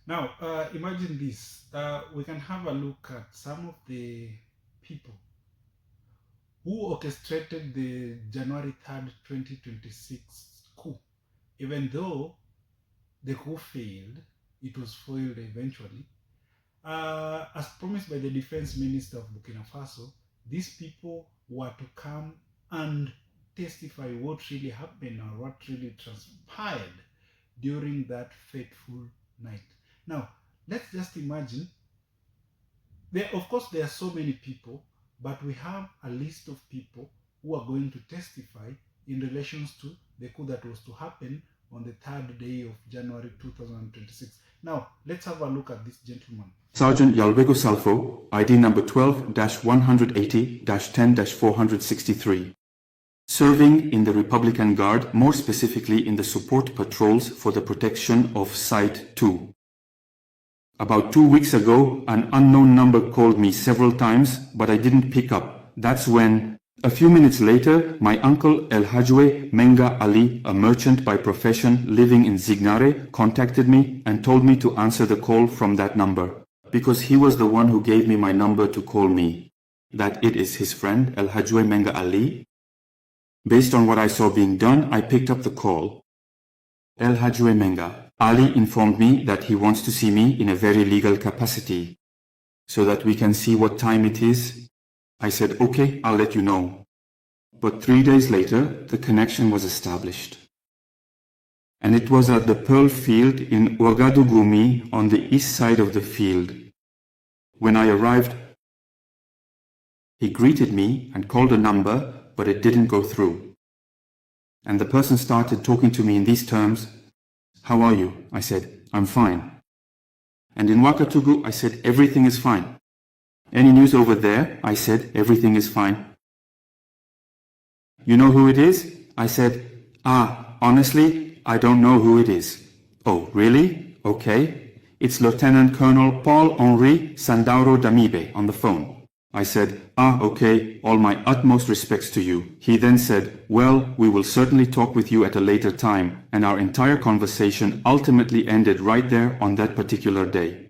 Now, imagine this. We can have a look at some of the people who orchestrated the January 3rd, 2026 coup. Even though the coup failed, it was foiled eventually. As promised by the defense minister of Burkina Faso, these people were to come and testify what really happened or what really transpired during that fateful night. Now, let's just imagine, of course, there are so many people, but we have a list of people who are going to testify in relations to the coup that was to happen on the third day of January 2026. Now, let's have a look at this gentleman. Sergeant Yalbego Salfo, ID number 12-180-10-463. Serving in the Republican Guard, more specifically in the support patrols for the protection of Site 2. About 2 weeks ago, an unknown number called me several times, but I didn't pick up. That's when, a few minutes later, my uncle El Hajwe Menga Ali, a merchant by profession living in Zignare, contacted me and told me to answer the call from that number, because he was the one who gave me my number to call me. That it is his friend, El Hajwe Menga Ali. Based on what I saw being done, I picked up the call. El Hajwe Menga Ali informed me that he wants to see me in a very legal capacity, so that we can see what time it is. I said, okay, I'll let you know. But 3 days later, the connection was established. And it was at the Pearl Field in Ouagadougou on the east side of the field. When I arrived, he greeted me and called a number, but it didn't go through. And the person started talking to me in these terms. How are you? I said, I'm fine. And in Ouagadougou, I said, everything is fine. Any news over there? I said, everything is fine. You know who it is? I said, honestly, I don't know who it is. Oh, really? Okay. It's Lieutenant Colonel Paul-Henri Sandauro Damibe on the phone. I said, okay, all my utmost respects to you. He then said, well, we will certainly talk with you at a later time, and our entire conversation ultimately ended right there on that particular day.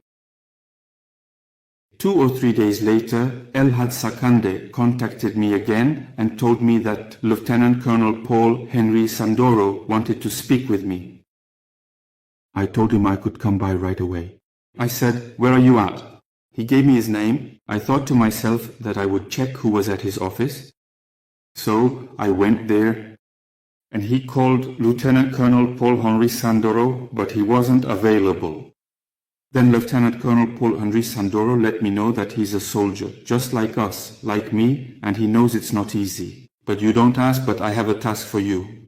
2 or 3 days later, El Had Sakande contacted me again and told me that Lieutenant Colonel Paul Henry Sandoro wanted to speak with me. I told him I could come by right away. I said, where are you at? He gave me his name. I thought to myself that I would check who was at his office. So I went there, and he called Lieutenant Colonel Paul Henry Sandoro, but he wasn't available. Then Lieutenant Colonel Paul Henry Sandoro let me know that he's a soldier, just like us, like me, and he knows it's not easy. But you don't ask, but I have a task for you.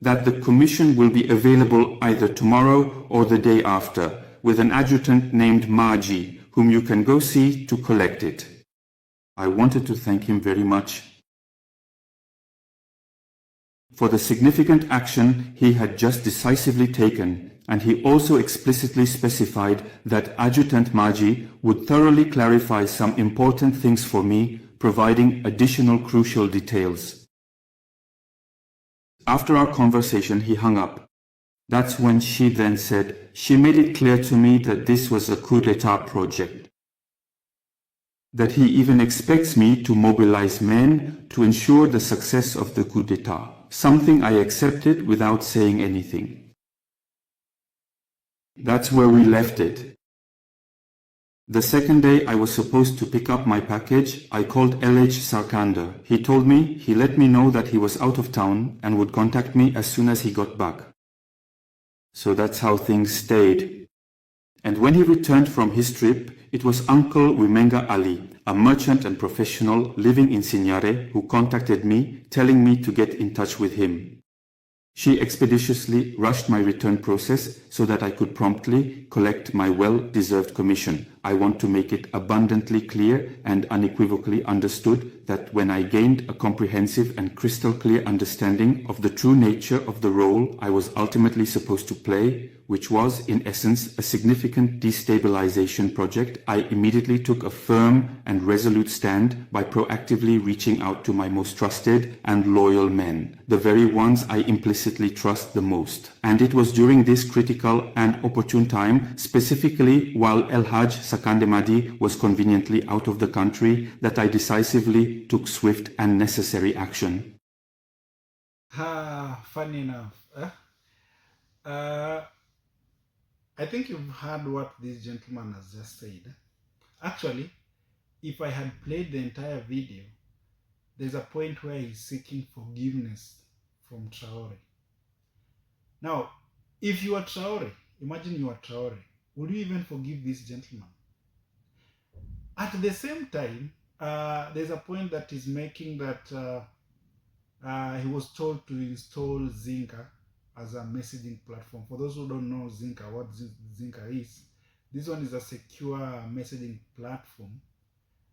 That the commission will be available either tomorrow or the day after, with an adjutant named Maji, whom you can go see to collect it. I wanted to thank him very much for the significant action he had just decisively taken, and he also explicitly specified that Adjutant Maji would thoroughly clarify some important things for me, providing additional crucial details. After our conversation, he hung up. That's when she then said, she made it clear to me that this was a coup d'etat project. That he even expects me to mobilize men to ensure the success of the coup d'etat, something I accepted without saying anything. That's where we left it. The second day I was supposed to pick up my package, I called LH Sarkander. He told me, he let me know that he was out of town and would contact me as soon as he got back. So that's how things stayed. And when he returned from his trip, it was Uncle Wimenga Ali, a merchant and professional living in Signare, who contacted me, telling me to get in touch with him. She expeditiously rushed my return process so that I could promptly collect my well-deserved commission. I want to make it abundantly clear and unequivocally understood that when I gained a comprehensive and crystal clear understanding of the true nature of the role I was ultimately supposed to play, which was, in essence, a significant destabilization project, I immediately took a firm and resolute stand by proactively reaching out to my most trusted and loyal men, the very ones I implicitly trust the most. And it was during this critical and opportune time, specifically while El Hajj Sakande Mahdi was conveniently out of the country, that I decisively took swift and necessary action. Funny enough. I think you've heard what this gentleman has just said. Actually, if I had played the entire video, there's a point where he's seeking forgiveness from Traore. Now, if you are Traore, imagine you are Traore, would you even forgive this gentleman? At the same time, there's a point that he's making that he was told to install Zinka as a messaging platform. For those who don't know Zinka, what Zinka is, this one is a secure messaging platform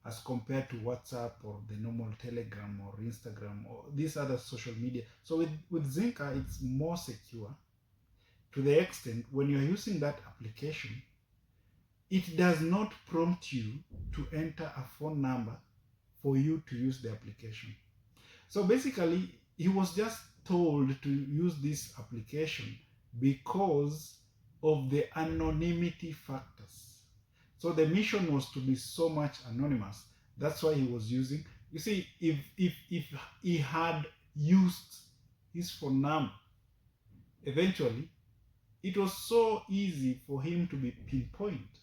as compared to WhatsApp or the normal Telegram or Instagram or these other social media. So with Zinka, it's more secure to the extent when you're using that application, it does not prompt you to enter a phone number for you to use the application. So basically, he was just told to use this application because of the anonymity factors. So the mission was to be so much anonymous. That's why he was using. You see, if he had used his phone number, eventually, it was so easy for him to be pinpointed.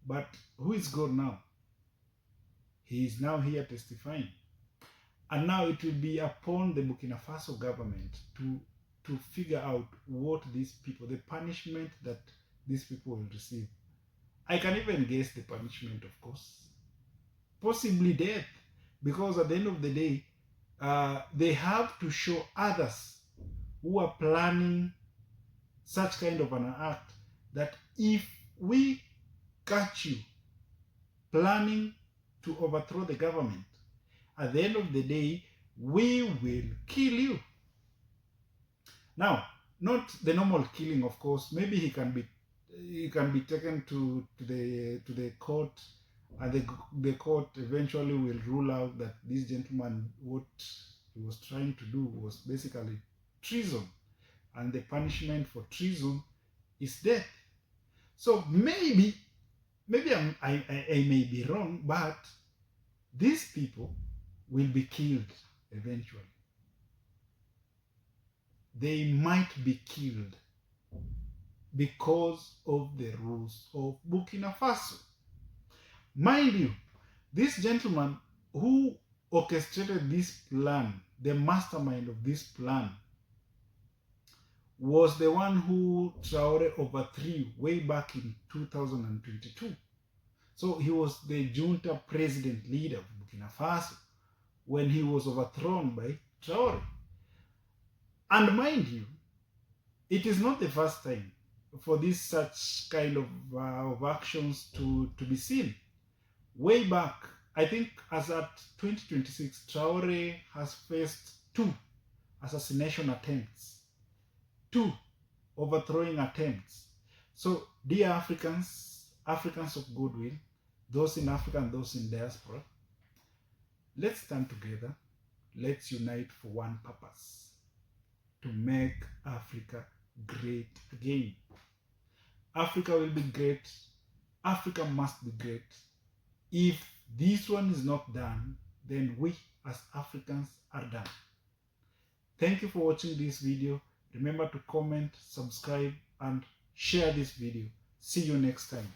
But who is God now? He is now here testifying. And now it will be upon the Burkina Faso government to figure out what these people, the punishment that these people will receive. I can even guess the punishment, of course. Possibly death. Because at the end of the day, they have to show others who are planning such kind of an act that if we catch you planning to overthrow the government, at the end of the day, we will kill you. Now, not the normal killing, of course. Maybe he can be taken to the court, and the court eventually will rule out that this gentleman, what he was trying to do was basically treason, and the punishment for treason is death. So maybe I may be wrong, but these people will be killed eventually. They might be killed because of the rules of Burkina Faso. Mind you, this gentleman who orchestrated this plan, the mastermind of this plan, was the one who Traore overthrew way back in 2022. So he was the junta president leader of Burkina Faso when he was overthrown by Traore. And mind you, it is not the first time for this such kind of actions to be seen. Way back, I think as at 2026, Traore has faced 2 assassination attempts, 2 overthrowing attempts. So, dear Africans of goodwill, those in Africa and those in diaspora, let's stand together. Let's unite for one purpose: to make Africa great again. Africa will be great. Africa must be great. If this one is not done, then we as Africans are done. Thank you for watching this video. Remember to comment, subscribe, and share this video. See you next time.